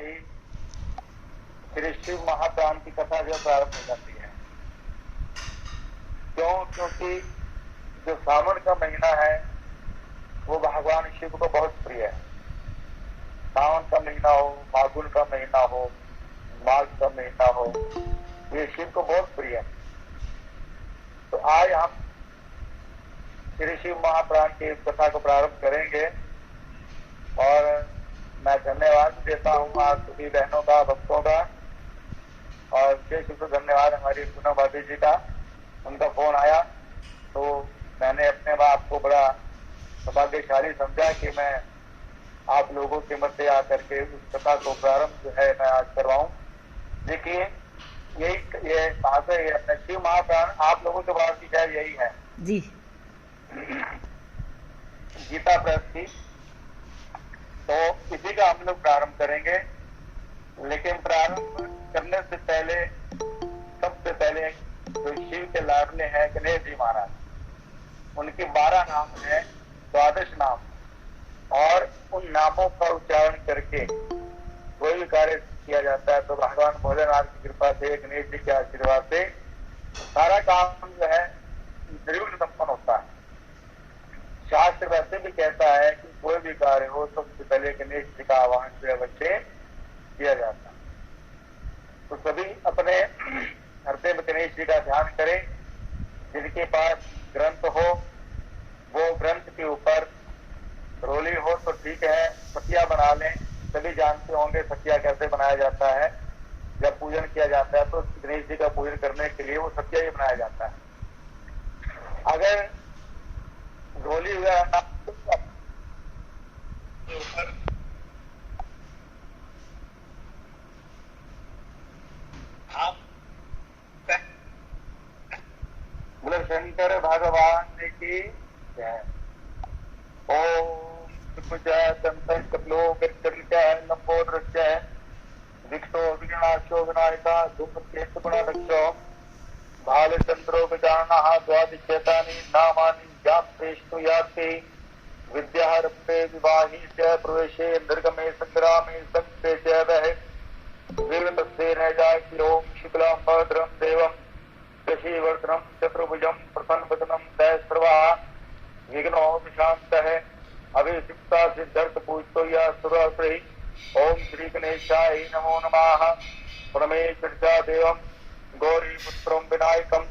ही श्री शिव महाप्राण की कथा जो प्रारंभ हो जाती है। क्यों? क्योंकि जो सावन का महीना है वो भगवान शिव को बहुत प्रिय है। सावन का महीना हो, फागुन का महीना हो, माघ का महीना हो, ये शिव को बहुत प्रिय है। तो आज हम श्री शिव महाप्राण की इस कथा को प्रारंभ करेंगे और मैं धन्यवाद देता हूँ आप सभी बहनों का, भक्तों का, और विशेष रूप से धन्यवाद हमारी पूनम भाभी जी का। उनका फोन आया तो मैंने अपने बाप को बड़ा सौभाग्यशाली समझा कि मैं आप लोगों के मध्य आकर के उस कथा को प्रारंभ जो है मैं आज करवाऊं। देखिए ये बात है, अपने शिव महाप्राण आप लोगों के बात की शायद यही है जी। गीता प्रेस की, तो इसी का हम लोग प्रारंभ करेंगे। लेकिन प्रारंभ करने से पहले सबसे पहले जो शिव के लाडले हैं गणेश जी महाराज, उनके 12 नाम है, 12 नाम, और उन नामों का उच्चारण करके कोई भी कार्य किया जाता है तो भगवान भोलेनाथ की कृपा से, गणेश जी के आशीर्वाद से सारा काम जो है निर्विघ्न संपन्न होता है। शास्त्र वैसे भी कहता है कि कोई भी कार्य हो सबसे पहले गणेश जी का आह्वान जो है बच्चे किया जाता है। तो सभी अपने हृदय में गणेश जी का ध्यान करें। जिनके पास ग्रंथ हो वो ग्रंथ के ऊपर रोली हो तो ठीक है, सतिया बना लें। सभी जानते होंगे सतिया कैसे बनाया जाता है। जब पूजन किया जाता है तो गणेश जी का पूजन करने के लिए वो सतिया ही बनाया जाता है। अगर रोली वगैरह बोले शंकर भगवान की जय। ओम विघ्नाशो विनायका धूमकेतु गुणाध्यक्षो भालचंद्रो विजानः द्वादशेतानि नामानि यात्रेषु याति विद्यारम्भे विवाहे च प्रवेशे निर्गमे संग्रामे संस्ते च वह वीरतस्ते न जायति। ओम शुक्लां भद्रं देवं शशिवर्धनं चतुर्भुजं प्रसन्नवदनं दैस्रवः विघ्नो विशान्तः अभिषिक्ता सिद्धर्थ पूजितो या सुरासुरी। ओम श्री गणेशाय नमो नमः। प्रणमे चर्चा देवं गौरी पुत्रं विनायकं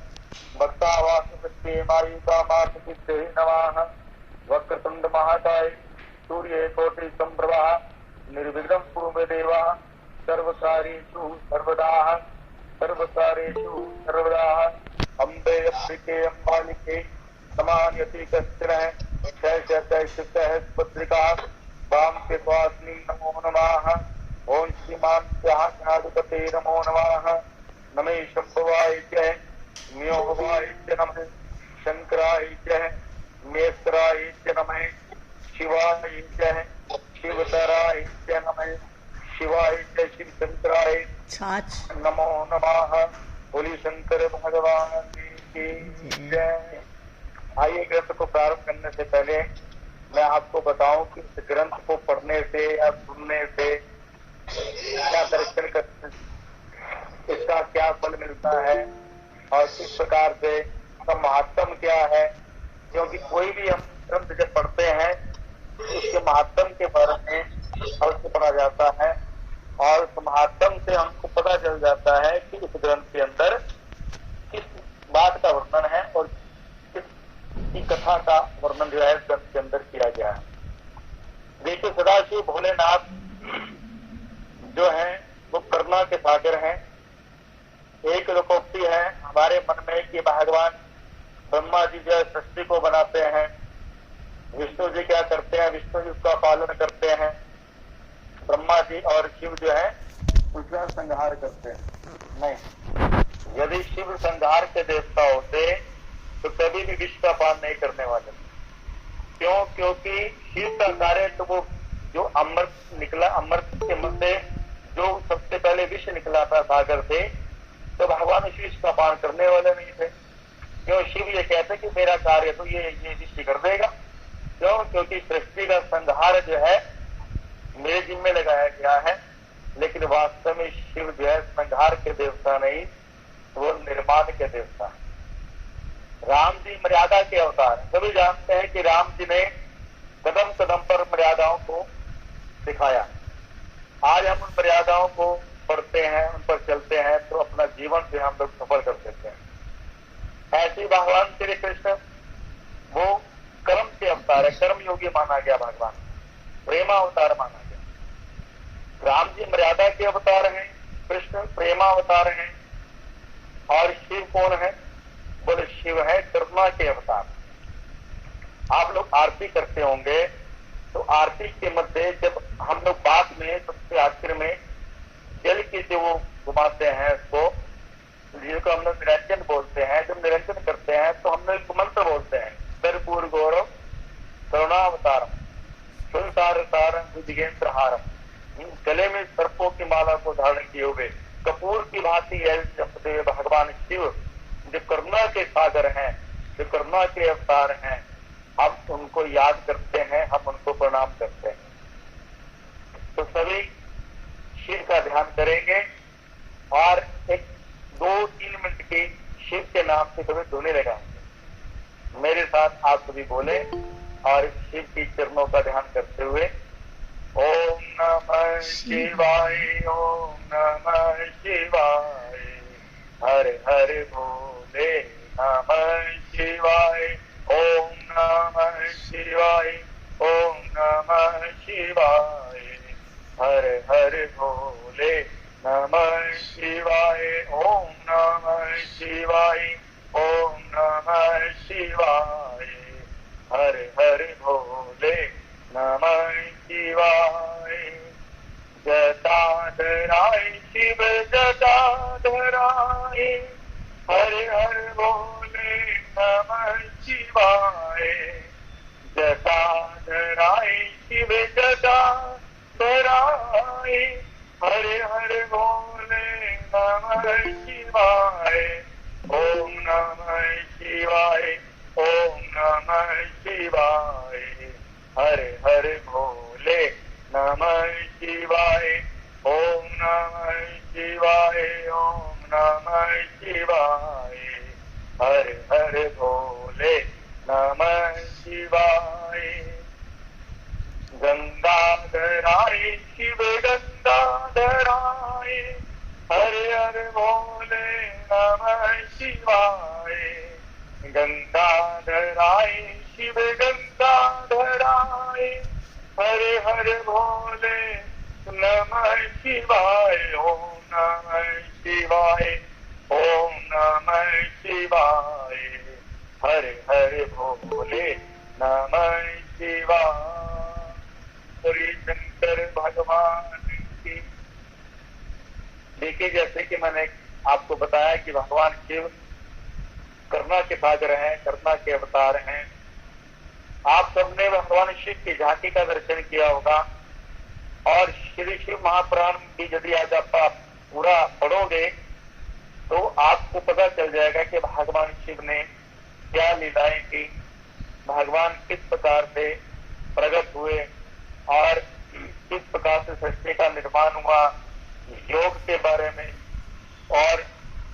भक्तावासुते मायुकामासिद्धे नमः। वक्रतुंड महाकाय सूर्य कोटि संप्रभा निर्विघ्नं कुरु मे देवा। सर्वकार्येषु सर्वदा सर्वकार्येषु सर्वदा अम्बे अम्बिके अम्बालिके समान्यति कश्चन पत्रिका वाम के स्वास्मी नमो नमः। ओम श्रीमान गणाधिपते नमो नमः। नमे शंभवाय जय म्योहवाय च नमः। शंकराय जय मेत्राय च नमः। शिवाय जय शिवतराय च नमः। शिवाय जय शिव शंकराय नमो नमः। बोली शंकर भगवान की जय। आइए ग्रंथ को प्रारंभ करने से पहले मैं आपको बताऊं कि इस ग्रंथ को पढ़ने से या सुनने से क्या दर्शन कर, इसका क्या फल मिलता है और किस प्रकार से इसका महात्म क्या है। क्योंकि कोई भी हम ग्रंथ जब पढ़ते हैं तो उसके महात्म के बारे में अवश्य पढ़ा जाता है और उस महात्म से हमको पता चल जाता है कि इस ग्रंथ के अंदर किस बात का वर्णन है और की कथा का वर्णन जो है ग्रंथ के अंदर किया गया है। देखिए सदाशिव भोलेनाथ जो है वो करुणा के सागर हैं। एक लोकोक्ति है हमारे मन में कि भगवान ब्रह्मा जी जो है सृष्टि को बनाते हैं, विष्णु जी क्या करते हैं, विष्णु जी उसका पालन करते हैं, ब्रह्मा जी और शिव जो है उसका संहार करते हैं। नहीं, यदि शिव संहार के देवता होते तो कभी भी विष का पान नहीं करने वाले। क्यों? क्योंकि शिव का कार्य तो वो जो अमृत निकला, अमृत के मन से जो सबसे पहले विष निकला था सागर से, तो भगवान विष का पान करने वाले नहीं थे। क्यों? शिव ये कहते कि मेरा कार्य तो ये विष कर देगा। क्यों? क्योंकि सृष्टि का संहार जो है मेरे जिम्मे लगाया गया है लेकिन वास्तव में शिव जो है संहार के देवता नहीं, वो निर्माण के देवता है। राम जी मर्यादा के अवतार हैं। सभी जानते हैं कि राम जी ने कदम कदम पर मर्यादाओं को दिखाया। आज हम उन मर्यादाओं को पढ़ते हैं, उन पर चलते हैं, तो अपना जीवन से हम लोग सफल कर देते हैं। ऐसे भगवान श्री कृष्ण वो कर्म के अवतार है, कर्म योगी माना गया भगवान, प्रेमावतार माना गया। राम जी मर्यादा के अवतार हैं, कृष्ण प्रेमावतार हैं, और शिव कौन है? बोले शिव है करुणा के अवतार। आप लोग आरती करते होंगे, तो आरती के मध्य जब हम लोग बाद में सबसे आखिर में जल के जो वो घुमाते हैं उसको, जिनको हम लोग निरंजन बोलते हैं, जब निरंजन करते हैं तो हम लोग मंत्र बोलते हैं, कर्पूर गौरव करुणावतारम संसारसारम विजिगेंद्र हारम। गले में सर्पों की माला को धारण किए हुए कपूर की भांति जपते भगवान शिव जो करुणा के सागर हैं, जो करुणा के अवतार हैं, हम उनको याद करते हैं, हम उनको प्रणाम करते हैं। तो सभी शिव का ध्यान करेंगे और एक 2-3 मिनट की शिव के नाम से कभी धुनी लगाएंगे। मेरे साथ आप सभी बोले और शिव की चरणों का ध्यान करते हुए ओम नमः शिवाय, ओम नमः शिवाय, हर हर भोले नमः शिवाय, ओम नमः शिवाय, ओम नमः शिवाय, हर हर भोले नमः शिवाय, ओम नमः शिवाय, ओम नमः शिवाय, हर हर भोले नमः शिवाय। जटाधराय शिव जटाधराय, हर हर भोले नमः शिवाय, जटाधराय शिव जटाधराय, हर हर भोले नमः शिवाय, ओम नमः शिवाय, ओम नमः शिवाय, हर हर भोले नमः शिवाय, ओम नमः शिवाय, ओम नमः शिवाय, हर हर भोले नमः शिवाय। गंगाधराय शिव गंगाधराय, हर हर भोले नमः शिवाय, गंगाधराय शिव गंगाधराय, हर हर भोले नमः शिवाय, ओम नमः शिवाय, ओम नमः शिवाय, हर हर भोले नमः शिवाय। श्री शंकर भगवान की। देखिए, जैसे कि मैंने आपको बताया कि भगवान शिव करुणा के सागर हैं, करुणा के अवतार हैं। आप सबने भगवान शिव की झांकी का दर्शन किया होगा, और श्री शिव महापुराण की यदि आज आप पूरा पढ़ोगे तो आपको पता चल जाएगा कि भगवान शिव ने क्या लीलाएं की, भगवान किस प्रकार से प्रकट हुए और किस प्रकार से सृष्टि का निर्माण हुआ, योग के बारे में, और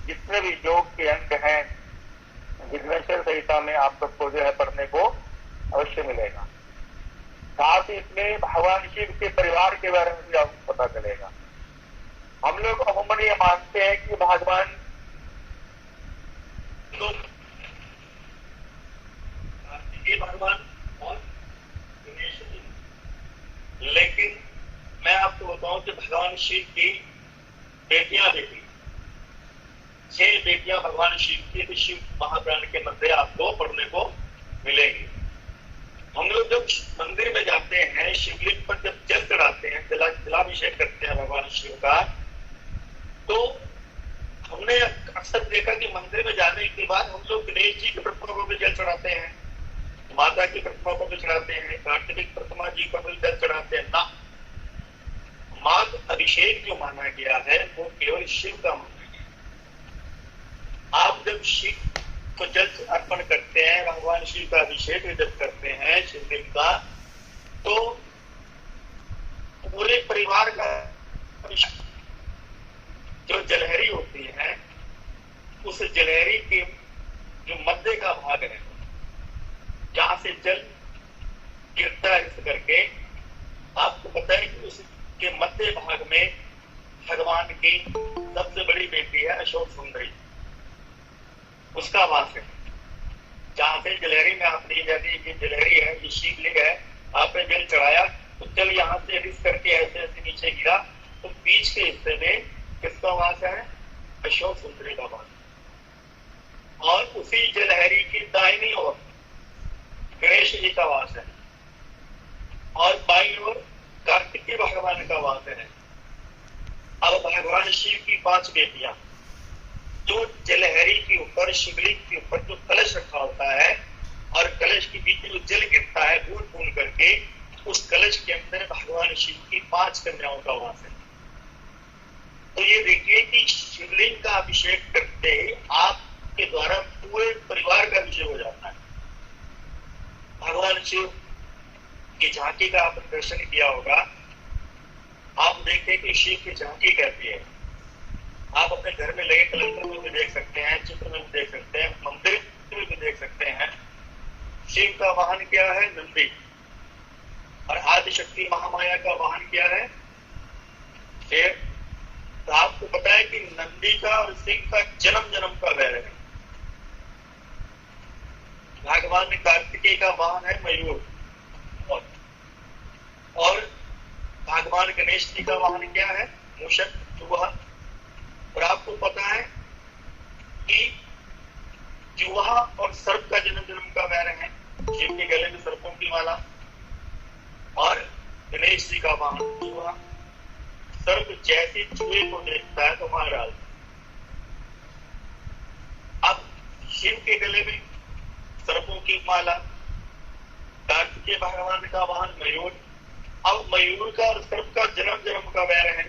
जितने भी योग के अंग हैं विघ्नेश्वर संहिता में आप सबको जो है पढ़ने को अवश्य मिलेगा। साथ ही इसमें भगवान शिव के परिवार के बारे में भी आपको पता चलेगा। हम लोग अमूमन ये मानते हैं कि भगवान और लेकिन मैं आपको बताऊं कि भगवान शिव की बेटियां भी थी, 6 बेटियां भगवान शिव की शिव महापुराण के मध्य आपको पढ़ने को मिलेंगी। हम लोग जब मंदिर में जाते हैं, शिवलिंग पर जब जल चढ़ाते हैं, जलाभिषेक करते हैं भगवान शिव का, तो हमने अक्सर देखा कि मंदिर में जाने के बाद हम लोग गणेश जी की प्रतिमा को भी जल चढ़ाते हैं, माता की प्रतिमा को भी चढ़ाते हैं, कार्तिक प्रतिमा जी को भी जल चढ़ाते हैं ना। माघ अभिषेक जो माना गया है वो केवल शिव का माना गया। आप जब शिव को जल अर्पण करते हैं, भगवान शिव का अभिषेक जब करते हैं शिवलिंग का, तो पूरे परिवार का भाग में भगवान की सबसे बड़ी बेटी है अशोक सुंदरी, उसका वास है। जहां से जलेहरी में आप ली जाती है कि जलेहरी है, ये शिवलिंग है, आपने जल चढ़ाया तो जल यहाँ से रिस करके ऐसे ऐसे नीचे गिरा, तो बीच के हिस्से में किसका वास है? अशोक सुंदरी का वास। और उसी जलहरी की दाहिनी ओर गणेश जी का वास है और बाईं ओर कार्तिकेय भगवान का वास है। अब भगवान शिव की 5 बेटियां, जो जलहरी के ऊपर, शिवलिंग के ऊपर जो कलश रखा होता है और कलश के बीच में जो जल गिरता है बूंद बूंद करके, उस कलश के अंदर भगवान शिव की 5 कन्याओं का वास है। तो ये देखिए कि शिवलिंग का अभिषेक करते ही आपके द्वारा पूरे परिवार का अभिषेक हो जाता है। भगवान शिव की झांकी का आपने दर्शन किया होगा, आप देखें कि शिव की झांकी कहती है। आप अपने घर में लगे कैलेंडर में भी देख सकते हैं, चित्र में भी देख सकते हैं, मंदिर में भी देख सकते हैं। शिव का वाहन क्या है? नंदी। और आदिशक्ति महामाया का वाहन क्या है? शेर। तो आपको पता है कि नंदी का और सिंह का जन्म जन्म का वैर है। भगवान कार्तिकेय का वाहन है मयूर, और भगवान गणेश जी का वाहन क्या है? मूषक, चूहा। और आपको पता है कि चूहा और सर्प का जन्म जन्म का वैर है। शिव के गले में सर्पों की माला और गणेश जी का वाहन चूहा। सर्प जैसे चूहे को देखता है तो मार डालता। अब शिव के गले में सर्पों की माला, कार्तिकेय भगवान का वाहन मयूर। अब मयूर का और सर्प का जन्म जन्म का वैर है।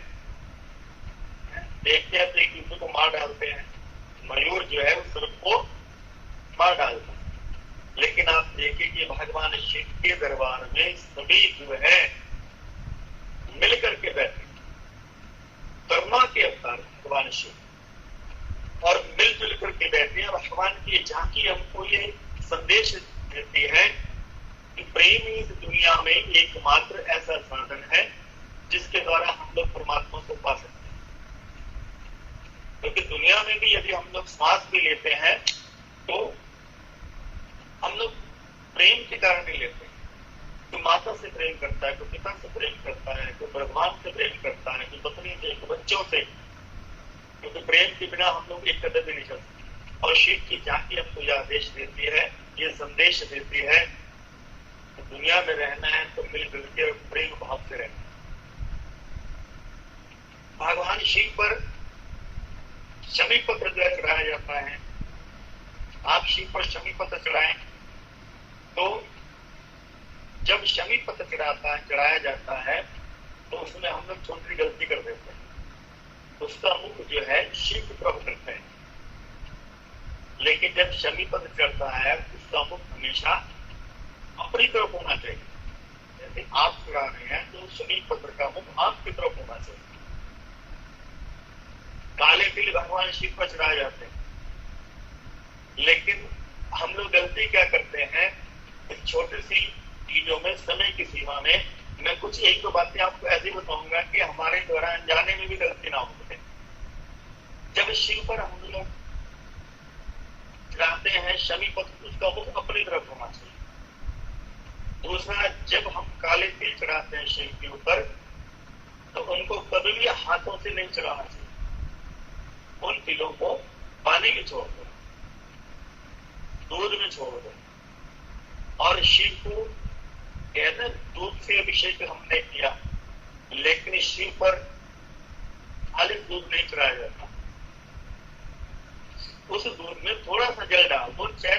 देखते हैं तो एक दूसरे को मार डालते हैं। मयूर जो है वो सर्प को मार डालता है। लेकिन आप देखिए कि भगवान शिव के दरबार में सभी जो है मिलकर के बैठे, करुणा के अवतार भगवान शिव, और मिलजुल करके बैठे हैं। भगवान की झांकी हमको ये संदेश देती है कि प्रेम ही इस दुनिया में एकमात्र ऐसा साधन है जिसके द्वारा हम लोग परमात्मा को पा सकते हैं। क्योंकि दुनिया में भी यदि हम लोग श्वास भी लेते हैं तो हम लोग प्रेम के कारण ही लेते हैं। कोई माता से प्रेम करता है, कोई पिता से प्रेम करता है, कोई भगवान से प्रेम करता है, कोई पत्नी से, कोई बच्चों से। क्योंकि प्रेम के बिना हम लोग एक कदम भी नहीं चल सकते। और शिव की झांकी हमको यह आदेश देती है, ये संदेश देती है, दुनिया में रहना है तो मिलजुल के प्रेम भाव से रहना। भगवान शिव पर शमी पत्र जो चढ़ाया जाता है। आप शिव पर शमी पत्र चढ़ाएं तो जब शमी पत्र चढ़ाया जाता है तो उसमें हम लोग छोटी गलती कर देते हैं। उसका मुख जो है शिव की तरफ करते हैं। लेकिन जब शमी पत्र चढ़ता है उसका मुख हमेशा अपनी तरफ होना चाहिए। जैसे आप चढ़ा रहे हैं तो शमी पत्र का मुख आपकी तरफ होना चाहिए। काले तिल भगवान शिव पर चढ़ाए जाते हैं। लेकिन हम लोग गलती क्या करते हैं, इस छोटी सी चीजों में, समय की सीमा में, मैं कुछ एक दो बातें आपको ऐसी बताऊंगा कि हमारे द्वारा अनजाने में भी गलती ना हो सके। जब शिव पर हम लोग चढ़ाते हैं शमी पत्र, उसका मुख अपनी तरफ होना चाहिए। दूसरा, जब हम काले तिल चढ़ाते हैं शिव के ऊपर तो उनको कभी भी हाथों से नहीं चढ़ाना चाहिए। उन तिलों को पानी में छोड़ दो, दूध में छोड़ दो। और शिव को कहते दूध से अभिषेक हमने किया, लेकिन शिव पर खाली दूध नहीं चढ़ाया जाता। उस दूध में थोड़ा सा जल डाल दो, चाहे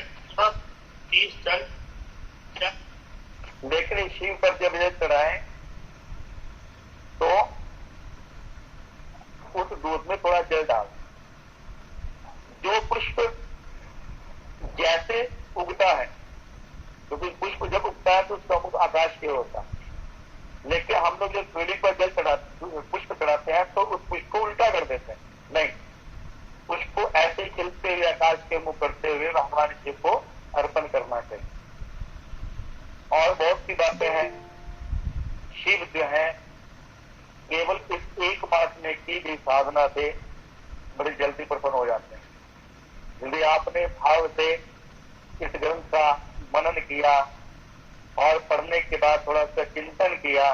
30-40, लेकिन शिव पर जब ये चढ़ाए तो उस दूध में थोड़ा जल डाल। जो पुष्प जैसे उगता है, क्योंकि पुष्प जब उगता है तो उसका मुख आकाश की ओर होता है। लेकिन हम लोग जब शिवलिंग पर जल चढ़ाते, पुष्प चढ़ाते हैं तो उस पुष्प को उल्टा कर देते हैं। नहीं, पुष्प को ऐसे खिलते हुए आकाश के मुख करते हुए भगवान शिव को अर्पण करना चाहिए। और बहुत सी बातें हैं। शिव जो है केवल इस की भी साधना से बड़ी जल्दी प्रसन्न हो जाते हैं। यदि आपने भाव से इस ग्रंथ का मनन किया और पढ़ने के बाद थोड़ा सा चिंतन किया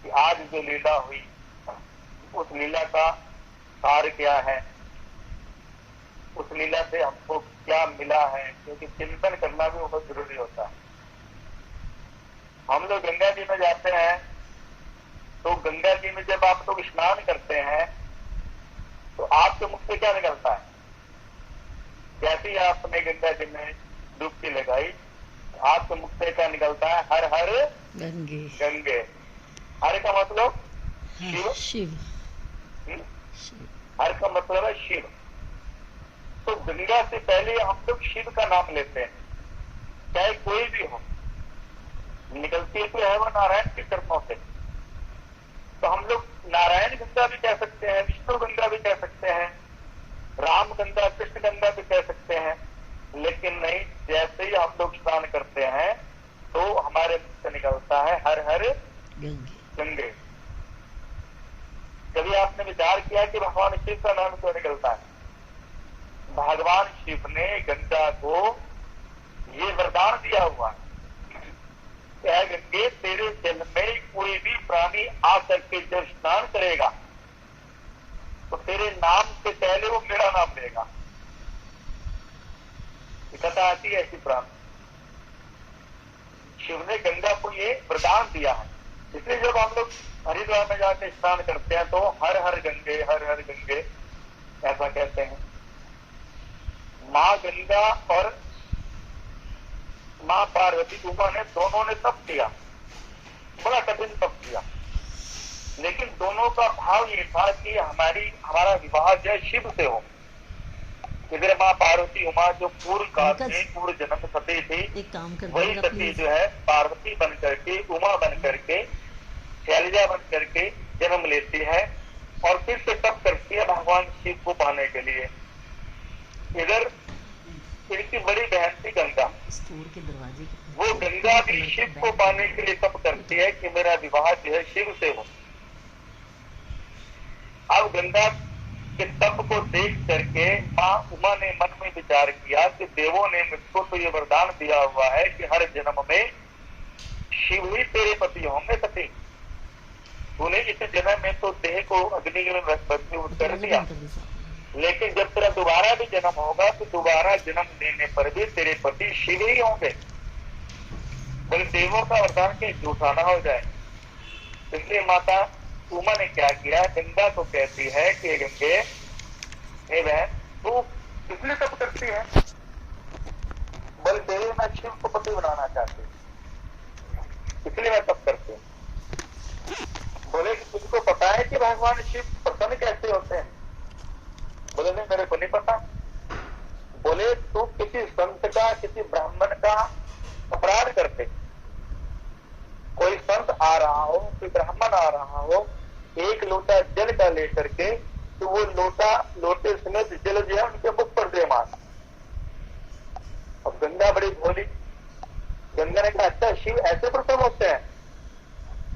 कि आज जो लीला हुई उस लीला का सार क्या है, उस लीला से हमको क्या मिला है, क्योंकि चिंतन करना भी बहुत जरूरी होता है। हम लोग गंगा जी में जाते हैं तो गंगा जी में जब आप लोग स्नान करते हैं तो आपके मुख से क्या निकलता है? जैसे ही आपने गंगा जी में डुबकी लगाई आपके मुख से क्या निकलता है? हर हर गंगे। गंगे। हर का मतलब शिव। शिव। हर का मतलब है शिव। तो गंगा से पहले हम लोग शिव का नाम लेते हैं, चाहे कोई भी हो। निकलती तो है वो नारायण के चरणों से, तो हम लोग नारायण गंगा भी कह सकते हैं, विष्णु गंगा भी कह सकते हैं, राम गंगा, कृष्ण गंगा भी कह सकते हैं। लेकिन नहीं, जैसे ही हम लोग स्नान करते हैं तो हमारे मुख से निकलता है हर हर गंगे। कभी आपने विचार किया कि भगवान शिव का नाम क्यों निकलता है? भगवान शिव ने गंगा को ये वरदान दिया हुआ है, क्या गंगे तेरे जल में कोई भी प्राणी आकर के जब स्नान करेगा तो तेरे नाम से पहले वो मेरा नाम लेगा। कथा आती है ऐसी प्राणी। शिव ने गंगा को ये वरदान दिया है, इसलिए जब हम लोग हरिद्वार में जाकर स्नान करते हैं तो हर हर गंगे ऐसा कहते हैं। माँ गंगा और माँ पार्वती उमा ने दोनों ने तप किया, बड़ा कठिन तप किया, लेकिन दोनों का भाव ये था कि हमारा विवाह जो है शिव से हो। इधर माँ पार्वती उमा जो पूर्व काल में पूर्व जन्म सती थी, वही सती जो है पार्वती बन करके, उमा बन करके, शैलजा बन करके जन्म लेती है और फिर से तप करती है भगवान शिव को पाने के लिए। इधर इनकी बड़ी बहन थी गंगा, वो गंगा भी शिव को पाने के लिए तप करती है कि मेरा विवाह जो है शिव से हो। अब गंगा के तप को देख करके माँ उमा ने मन में विचार किया कि देवों ने मुझको तो ये वरदान दिया हुआ है कि हर जन्म में शिव ही तेरे पति होंगे सती। तूने इस जन्म में तो देह को अग्नि में भस्मीभूत कर दिया, लेकिन जब तेरा दोबारा भी जन्म होगा तो दोबारा जन्म लेने पर भी तेरे पति शिव ही होंगे। बोले देवों का वरदान के झूठा ना हो जाए। इसलिए माता उमा ने क्या किया, गंगा को कहती है कि गंगे हे बहन तू किसलिए तप करती है? बोले देवी मैं शिव को पति बनाना चाहती हूँ, इसलिए मैं तप करती हूँ। बोले कि तुझको पता है कि भगवान शिव प्रसन्न कैसे होते हैं? बोले नहीं मेरे को नहीं पता। बोले तू किसी संत का, किसी ब्राह्मण का अपराध करते, कोई संत आ रहा हो, कोई ब्राह्मण आ रहा हो, एक लोटा जल का लेकर के तो वो लोटे समेत जल जो है उनके मुख पर दे मारा। अब गंगा बड़ी भोली, गंगा ने कहा अच्छा शिव ऐसे प्रसन्न होते हैं?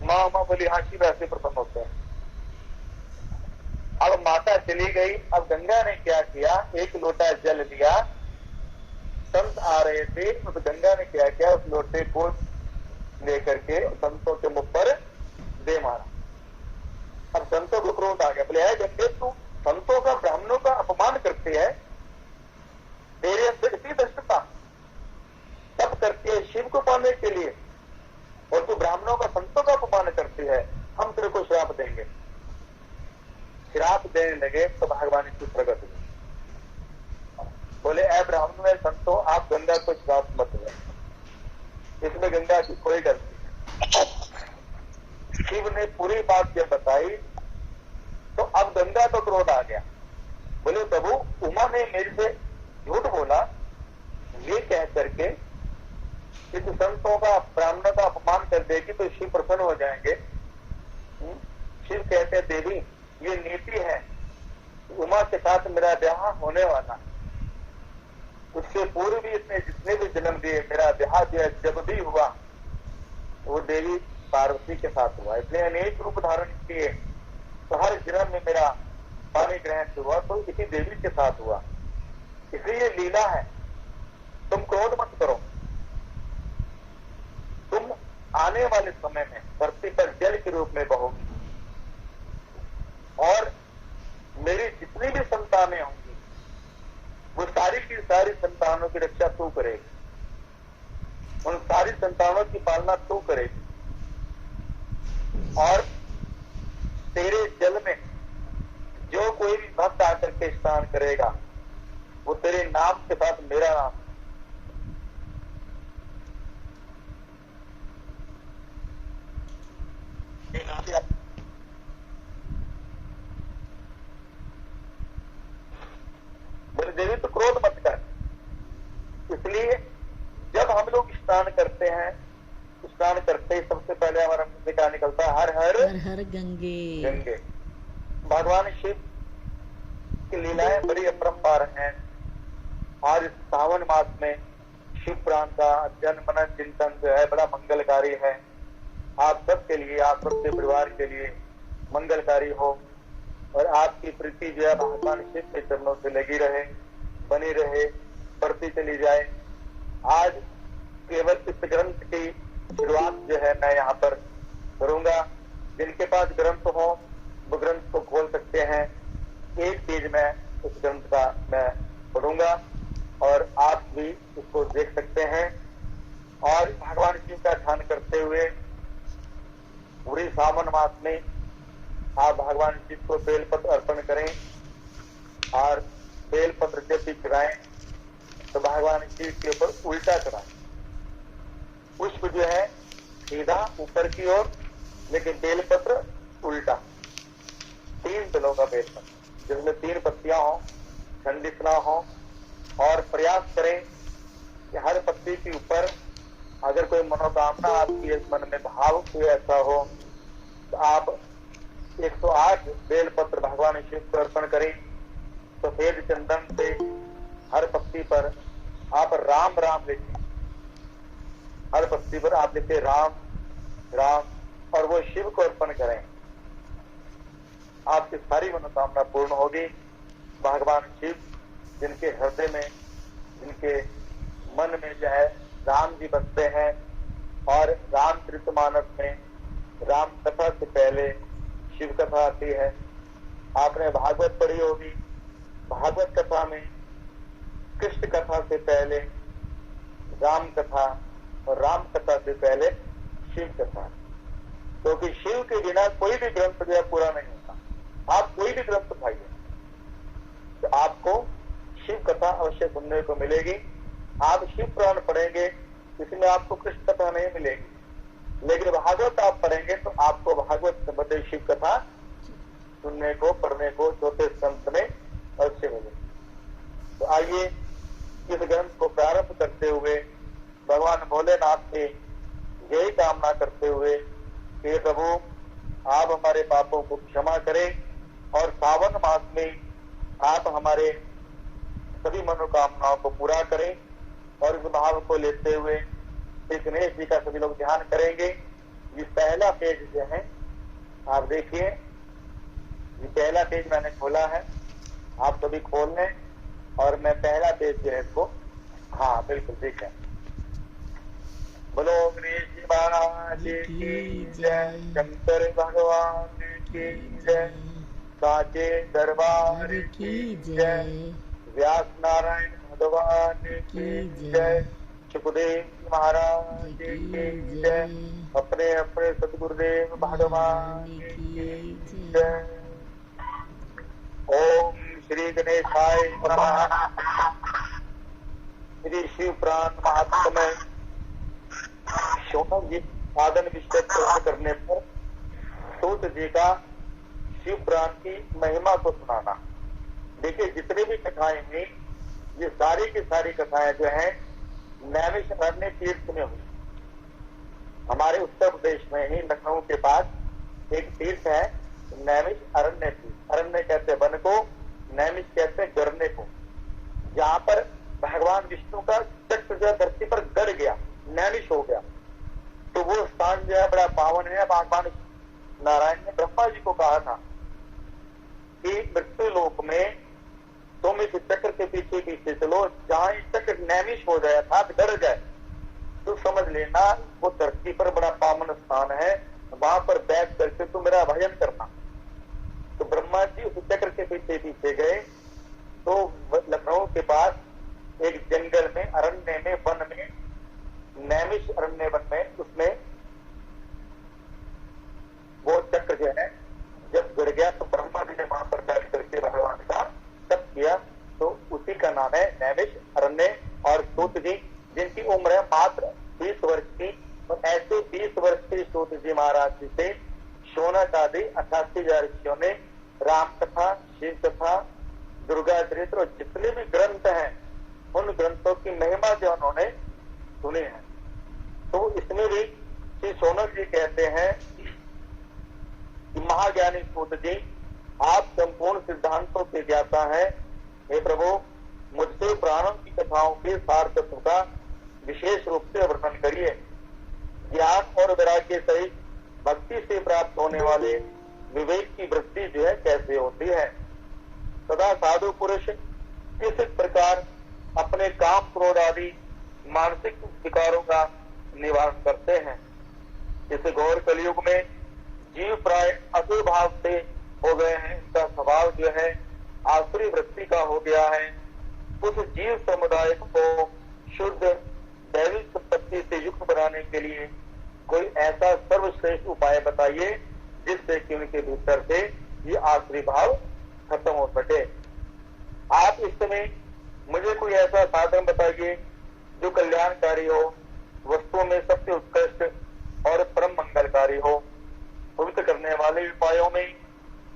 माँ बोली हाँ शिव ऐसे प्रसन्न होते हैं। अब माता चली गई। अब गंगा ने क्या किया, एक लोटा जल लिया, संत आ रहे थे तो गंगा ने क्या किया, उस लोटे को लेकर के संतों के मुख पर दे मारा। अब संतों को क्रोध आ गया, बोले है गंगे तू संतों का, ब्राह्मणों का अपमान करते है, तेरे अंदर इतनी दृष्टता, तब करती है शिव को पाने के लिए और तू ब्राह्मणों का, संतों का अपमान करती है, हम तेरे को श्राप देंगे। श्राप देने लगे तो भगवान की प्रगट हुई। बोले ऐ ब्राह्मण में संतों आप गंगा को श्राप मत दो, इसमें गंगा की कोई गलती नहीं। शिव ने पूरी बात जब बताई तो अब गंगा को क्रोध आ गया। बोले प्रभु उमा ने मेरे से झूठ बोला, ये कह करके इस संतों का, ब्राह्मणों का अपमान कर देगी तो शिव प्रसन्न हो जाएंगे। शिव कहते हैं देवी ये नीति है, उमा के साथ मेरा ब्याह होने वाला, उससे पूर्व भी इसने जितने भी जन्म दिए मेरा ब्याह जब भी हुआ वो देवी पार्वती के साथ हुआ। इसलिए अनेक रूप धारण किए, तो हर जन्म में मेरा पानी ग्रहण हुआ तो इसी देवी के साथ हुआ। इसलिए ये लीला है। तुम क्रोध मत करो। तुम आने वाले समय में धरती पर जल के रूप में बहोगी और मेरी जितनी भी संतानें होंगी वो सारी की सारी संतानों की रक्षा तू करेगी, उन सारी संतानों की पालना तू करेगी। और तेरे जल में जो कोई भी भक्त आकर के स्नान करेगा वो तेरे नाम के साथ मेरा नाम, मेरे देवी तो क्रोध मत कर। इसलिए जब हम लोग स्नान करते हैं, स्नान करते ही सबसे पहले हमारा मुंह से क्या निकलता है? हर हर हर हर गंगे। गंगे। भगवान शिव की लीलाएं बड़ी अपरंपार हैं। आज इस सावन मास में शिव पुराण का अध्ययन मनन चिंतन जो है बड़ा मंगलकारी है। आप सबके लिए, आप सबके परिवार के लिए मंगलकारी हो और आपकी प्रीति जो है भगवान शिव के चरणों से लगी रहे, बनी रहे, बढ़ती चली जाए। आज केवल इस ग्रंथ की शुरुआत जो है मैं यहाँ पर करूंगा। जिनके पास ग्रंथ हो वो ग्रंथ को खोल सकते हैं। एक पेज में उस ग्रंथ का मैं पढ़ूंगा और आप भी उसको देख सकते हैं। और भगवान शिव का ध्यान करते हुए पूरी सावन मास में आप भगवान शिव को बेलपत्र अर्पण करें और बेलपत्र जब भी चढ़ाएं तो भगवान शिव के ऊपर उल्टा चढ़ाएं। पुष्प जो है सीधा ऊपर की ओर, लेकिन बेलपत्र उल्टा। 3 दलों का बेलपत्र जिसमें 3 पत्तियां हो, खंडित ना हो। और प्रयास करें कि हर पत्ती के ऊपर अगर कोई मनोकामना आपकी मन में भाव कोई ऐसा हो तो आप 108 बेलपत्र भगवान शिव को अर्पण करें। सफेद चंदन से हर पत्ती पर आप राम राम लिखें। हर पत्ती पर आप लिखे राम राम और वो शिव को अर्पण करें। आपकी सारी मनोकामना पूर्ण होगी। भगवान शिव जिनके हृदय में, जिनके मन में जो है राम जी बसते हैं और रामचरितमानस में राम कथा से पहले शिव कथा आती है। आपने भागवत पढ़ी होगी। भागवत कथा में कृष्ण कथा से पहले राम कथा और राम कथा से पहले शिव कथा, क्योंकि शिव के बिना कोई भी ग्रंथ जो है पूरा नहीं होता। आप कोई भी ग्रंथ उठाइए तो आपको शिव कथा अवश्य सुनने को मिलेगी। आप शिव पुराण पढ़ेंगे इसमें आपको कृष्ण कथा नहीं मिलेगी, लेकिन भागवत आप पढ़ेंगे तो आपको भागवत संबंधित शिव कथा सुनने को, पढ़ने को छोटे संत में अवश्य मिलेगी। तो आइए इस ग्रंथ को प्रारंभ करते हुए भगवान भोलेनाथ से यही कामना करते हुए कि प्रभु आप हमारे पापों को क्षमा करें और सावन मास में आप हमारे सभी मनोकामनाओं को पूरा करें। और इस भाव को लेते हुए श्री गणेश जी का सभी लोग ध्यान करेंगे। ये पहला पेज जो है आप देखिए, ये पहला पेज मैंने खोला है, आप सभी खोल लें और मैं पहला पेज जो है इसको, हाँ बिल्कुल ठीक है। बोलो गणेश जी महाराज की जय, शंकर भगवान की जय, साचे दरबार की जय, व्यास नारायण भगवान की जय, सुखदेव महाराज की जय, अपने अपने सदगुरुदेव भगवान की जय। ओम श्री गणेशाय नमः। श्री शिव पुराण महात्म्य शौनक जी साधन विषय करने पर सूत जी का शिव पुराण की महिमा को सुनाना। देखिए जितनी भी कथाएं हैं ये सारी की सारी कथाएं जो हैं नैमिषारण्य तीर्थ में हुई। हमारे उत्तर प्रदेश में ही लखनऊ के पास एक तीर्थ है नैमिषारण्य तीर्थ। अरण्य कहते वन को, नैमिष कहते गरने को, जहाँ पर भगवान विष्णु का चक्र जो धरती पर गड़ गया, नैमिष हो गया। तो वो स्थान जो है बड़ा पावन है। भगवान नारायण ने ब्रह्मा जी को कहा था मृत्यु लोक में तुम इस चक्र के पीछे पीछे चलो, जहां चक्र नैमिष हो जाए अर्थात डर जाए तो समझ लेना वो धरती पर बड़ा पावन स्थान है, वहां पर बैठ करके तुम मेरा भजन करना। तो ब्रह्मा जी उस चक्र के पीछे पीछे गए तो लखनऊ के पास एक जंगल में, अरण्य में, वन में, नैमिष अरण्य वन में, उसमें वो चक्र जो है जब गिर गया तो ब्रह्मा जी ने वहां पर बैठ करके भगवान का तप किया। तो उसी का नाम है नैमिष अरण्य। और सूत जी जिनकी उम्र है मात्र 20 वर्ष की, और ऐसे 20 वर्ष के सूत जी महाराज जी से शौनक आदि 88,000 ऋषियों ने राम कथा, शिव कथा, दुर्गा चरित्र और जितने भी ग्रंथ हैं उन ग्रंथों की महिमा जो उन्होंने सुनी है। तो इसमें भी श्री शौनक जी कहते हैं कि महाज्ञानी सूत जी आप संपूर्ण सिद्धांतों के ज्ञाता हैं। हे प्रभु, मुझसे पुराणों की कथाओं के सार तत्व का विशेष रूप से वर्णन करिए। ज्ञान और वैराग्य सहित भक्ति से प्राप्त होने वाले विवेक की वृद्धि जो है कैसे होती है। सदा साधु पुरुष किस प्रकार अपने काम, क्रोध आदि मानसिक विकारों का निवारण करते हैं। इस घोर कलयुग में जीव प्राय असुर भाव से हो गए हैं, इनका स्वभाव जो है आसुरी वृत्ति का हो गया है। उस जीव समुदाय को शुद्ध दैविक संपत्ति से युक्त बनाने के लिए कोई ऐसा सर्वश्रेष्ठ उपाय बताइए जिससे कि उनके भीतर से ये आसुरी भाव खत्म हो सके। आप इस समय मुझे कोई ऐसा साधन बताइए जो कल्याणकारी हो, वस्तुओं में सबसे उत्कृष्ट और परम मंगलकारी हो। पवित्र करने वाले उपायों में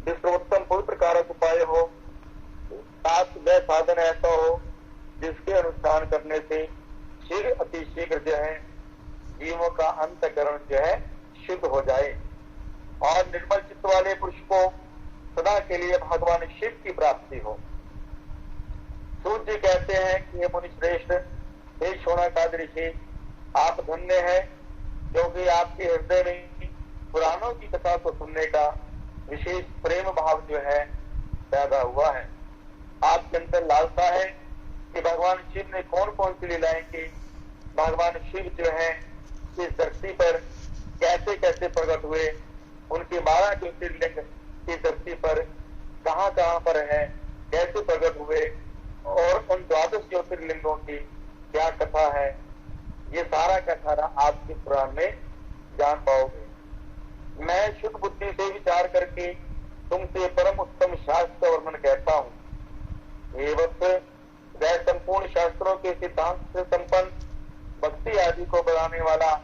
विश्वोत्तम पवित्र कारक उपाय हो, साथ वह साधन ऐसा हो जिसके अनुष्ठान करने से शीघ्र अति शीघ्र जो है जीवों का अंतःकरण जो है शुद्ध हो जाए और निर्मल चित्त वाले पुरुष को सदा के लिए भगवान शिव की प्राप्ति हो। सूर्य जी कहते हैं कि हे मुनि श्रेष्ठ, हे शौनक ऋषि, आप धन्य हैं क्योंकि आपके हृदय में पुराणों की कथा को सुनने का विशेष प्रेम भाव जो है पैदा हुआ है। आपके अंदर लालसा है कि भगवान शिव ने कौन कौन सी लीलाएं की, भगवान शिव जो है इस धरती पर कैसे कैसे प्रकट हुए, उनकी 12 ज्योतिर्लिंग इस धरती पर कहाँ कहाँ पर है, कैसे प्रकट हुए और उन 12 ज्योतिर्लिंगों की क्या कथा है, ये सारा का सारा आपके पुराण में जान पाओगे। मैं शुद्ध बुद्धि से विचार करके तुमसे परम उत्तम शास्त्र का वर्णन कहता हूँ। हे वत्स, वह संपूर्ण शास्त्रों के सिद्धांत से संपन्न भक्ति आदि को बढ़ाने वाला,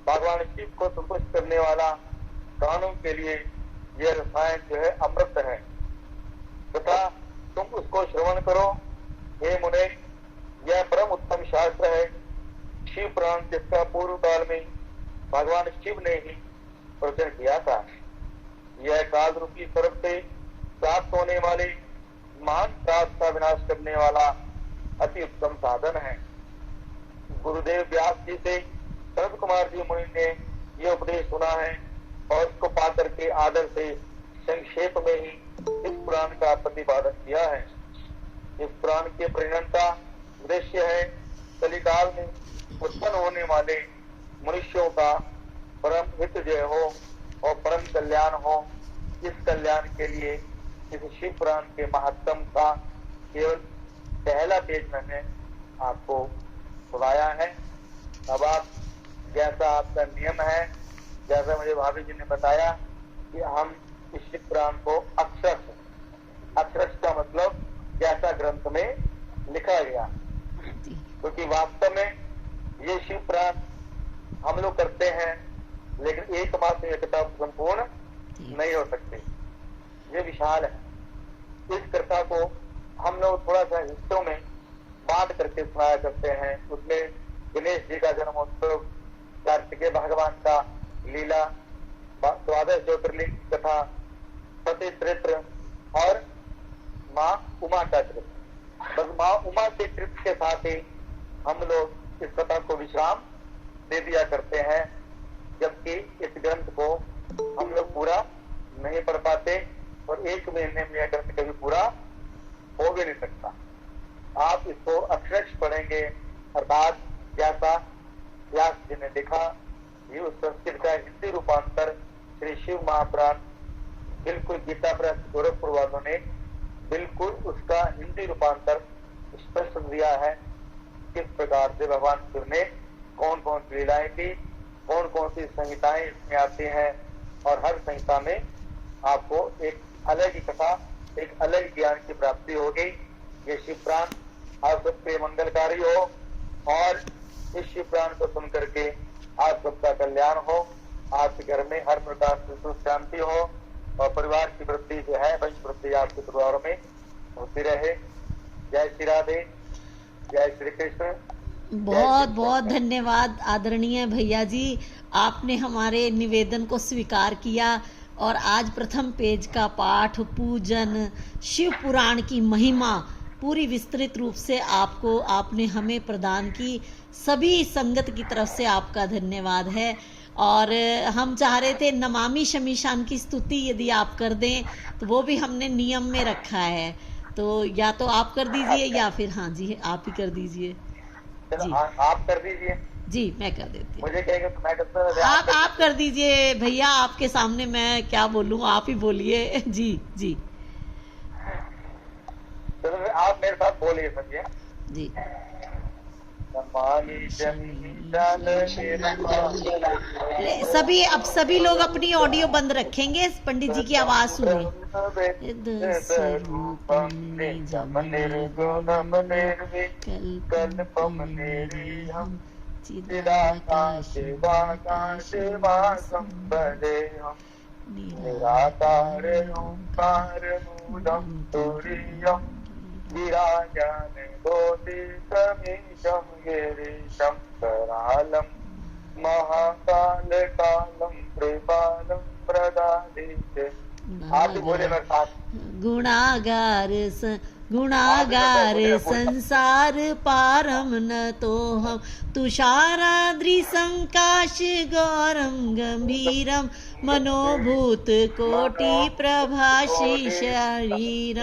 भगवान शिव को संतुष्ट करने वाला कानों के लिए यह रसायन जो है अमृत है तथा तुम उसको श्रवण करो। हे मुने, यह परम उत्तम शास्त्र है शिव पुराण, जिसका पूर्व काल में भगवान शिव ने ही प्रवचन किया था। यह काल रूपी सर्प से प्राप्त होने वाले महान प्राप्त का विनाश करने वाला अति उत्तम साधन है। गुरुदेव व्यास जी से शरद कुमार जी मुनि ने यह उपदेश सुना है और उसको पा करके आदर से संक्षेप में ही इस पुराण का प्रतिपादन किया है। इस पुराण के परिणत का उद्देश्य है कलिकाल में उत्पन्न होने वाले मनुष्यों का परम हित जय हो और परम कल्याण हो। इस कल्याण के लिए इस शिव पुराण के महात्म का केवल पहला पेज मैंने आपको सुनाया है। अब आप जैसा आपका नियम है, जैसा मुझे भाभी जी ने बताया कि हम इस शिव पुराण को अक्षरश का मतलब जैसा ग्रंथ में लिखा गया, क्योंकि वास्तव में ये शिव पुराण हम लोग करते हैं लेकिन एक मात्र ये किताब संपूर्ण नहीं हो सकती, ये विशाल है। इस कथा को हम लोग थोड़ा सा हिस्सों में बांट करके सुनाया करते हैं। उसमें गणेश जी का जन्मोत्सव, कार्तिकेय भगवान का लीला, 12 ज्योतिर्लिंग कथा, सती चरित्र और माँ उमा का चरित्र। बस माँ उमा के चरित्र के साथ ही हम लोग इस कथा को विश्राम दे दिया करते हैं, जबकि इस ग्रंथ को हम लोग पूरा नहीं पढ़ पाते। और 1 महीने में यह ग्रंथ कभी पूरा हो भी नहीं सकता। आप इसको अक्षरश पढ़ेंगे, अर्थात जैसा व्यास जी ने लिखा, ये उस संस्कृत का हिंदी रूपांतर श्री शिव महापुराण बिल्कुल गीता प्रेस गोरखपुर वालों ने बिल्कुल उसका हिंदी रूपांतर स्पष्ट दिया है, किस प्रकार से भगवान शिव ने कौन कौन सी लीलाएं की, कौन कौन सी संहिताएं इसमें आती हैं, और हर संहिता में आपको एक अलग ही कथा, एक अलग ज्ञान की प्राप्ति होगी। ये शिव पुराण आप सबके मंगलकारी हो, और इस शिव पुराण को सुन करके आप सबका कल्याण हो, आपके घर में हर प्रकार से सुख शांति हो, और परिवार की वृद्धि जो है वंश वृद्धि आपके परिवारों में होती रहे। जय श्री राधे, जय श्री कृष्ण। बहुत बहुत धन्यवाद आदरणीय भैया जी, आपने हमारे निवेदन को स्वीकार किया और आज प्रथम पेज का पाठ, पूजन, शिव पुराण की महिमा पूरी विस्तृत रूप से आपने हमें प्रदान की। सभी संगत की तरफ से आपका धन्यवाद है। और हम चाह रहे थे नमामि शमीशान की स्तुति यदि आप कर दें, तो वो भी हमने नियम में रखा है, तो या तो आप कर दीजिए या फिर हाँ जी आप ही कर दीजिए। जी आप कर दीजिए। जी मैं कर देती हूँ। मुझे कहेंगे तो मैं करता, आप कर दीजिए भैया, आपके सामने मैं क्या बोलूँ, आप ही बोलिए। जी जी चलो आप मेरे साथ बोलिए समझिए। जी सभी, अब सभी लोग अपनी ऑडियो बंद रखेंगे, पंडित जी की आवाज सुने। विराजन बोधि समीशं गिरीशं करालं महाकाल कालं कृपालं प्रदादिते। आप भी बोले मेरे साथ। गुणागार संसार पारम न तो हम तुषाराद्रि संकाश गौरम गंभीरम मनोभूत कोटि प्रभाषी शरीर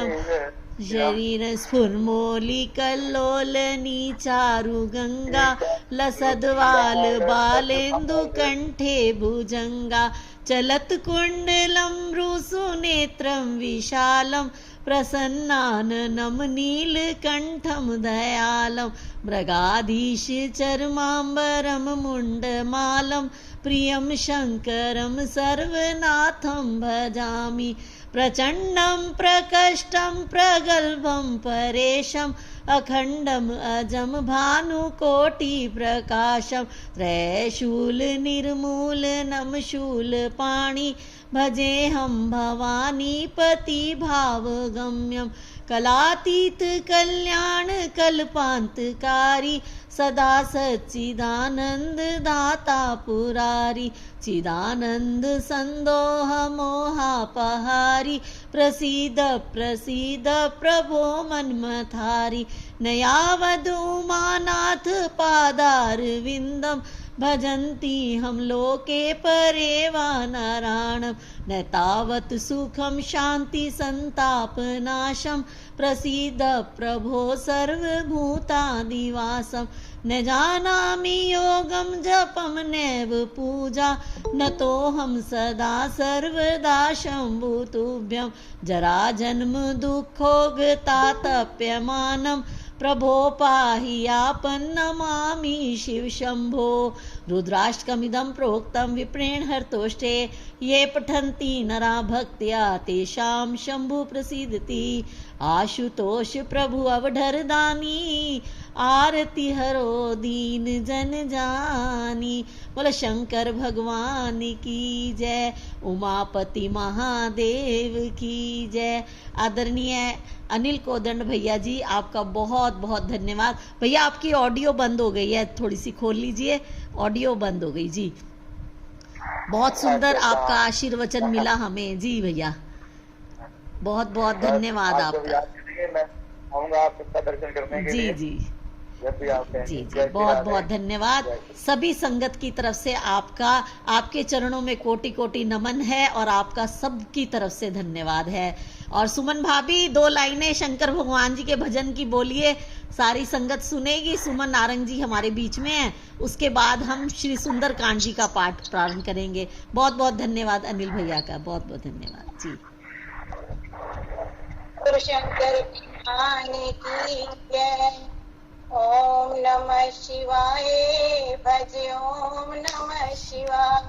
स्फुर्मोली कल्लोलनी चारु गंगा लसद्वाल बालेन्दु कंठे भुजंगा चलत कुंडलम रुसुनेत्रम विशालम प्रसन्नाननं नीलकंठम दयालम मृगाधीश चर्मांबरम मुंडमालम प्रियं शंकरं सर्वनाथं भजामि प्रचंडं प्रकष्टं प्रगल्भं परेशं अखंडम अजम भानुकोटि प्रकाशम त्रैशूल निर्मूलनम शूलपाणि भजेऽहं भवानी पति भावगम्यं कलातीत कल्याण कल्पांतकारी सदा सच्चिदानंद दाता पुरारी चिदानंद संदोह मोहापहारी प्रसीद प्रसीद प्रभो मन्मथारी नयावधूमानाथ पादार विंदम भजन्ति हम लोके परे वानराणं न तावत् सुखं शांति संताप नाशं प्रसीद प्रभो सर्वभूतादिवासं न जानामि योगं जपं नैव पूजा न तोऽहं सदा सर्वदा शम्भुतुभ्यं जरा जन्म दुःखोगतातप्यमानं प्रभो पाहि आपन्नमामि शिव शंभो रुद्राष्टकमिदं प्रोक्तं विप्रेण हरतोष्टे ये पठन्ति नरा भक्त्या तेषां शंभु प्रसीदति आशुतोष प्रभु अवधरदानी आरती हरो दीन जन जानी। बोले शंकर भगवान की जय, उमापति महादेव की जय। आदरणीय अनिल कोदंड भैया जी, आपका बहुत बहुत धन्यवाद। भैया आपकी ऑडियो बंद हो गई है, थोड़ी सी खोल लीजिए, ऑडियो बंद हो गई जी। बहुत सुंदर आपका आशीर्वचन मिला हमें जी भैया, बहुत बहुत धन्यवाद आपका। मैं आऊंगा आप सबका दर्शन करने के लिए। जी जब भी आप कहेंगे। जी जय जी, श्री बहुत राधे। बहुत धन्यवाद। जय। सभी संगत की तरफ से आपका, आपके चरणों में कोटि कोटि नमन है और आपका सबकी तरफ से धन्यवाद है। और सुमन भाभी 2 लाइनें शंकर भगवान जी के भजन की बोलिए, सारी संगत सुनेगी। सुमन नारंग जी हमारे बीच में है, उसके बाद हम श्री सुंदर कांड जी का पाठ प्रारंभ करेंगे। बहुत बहुत धन्यवाद अनिल भैया का, बहुत बहुत धन्यवाद जी। शंकर भगवान की जय। ओम नमः शिवाय, भज ओम नमः शिवाय।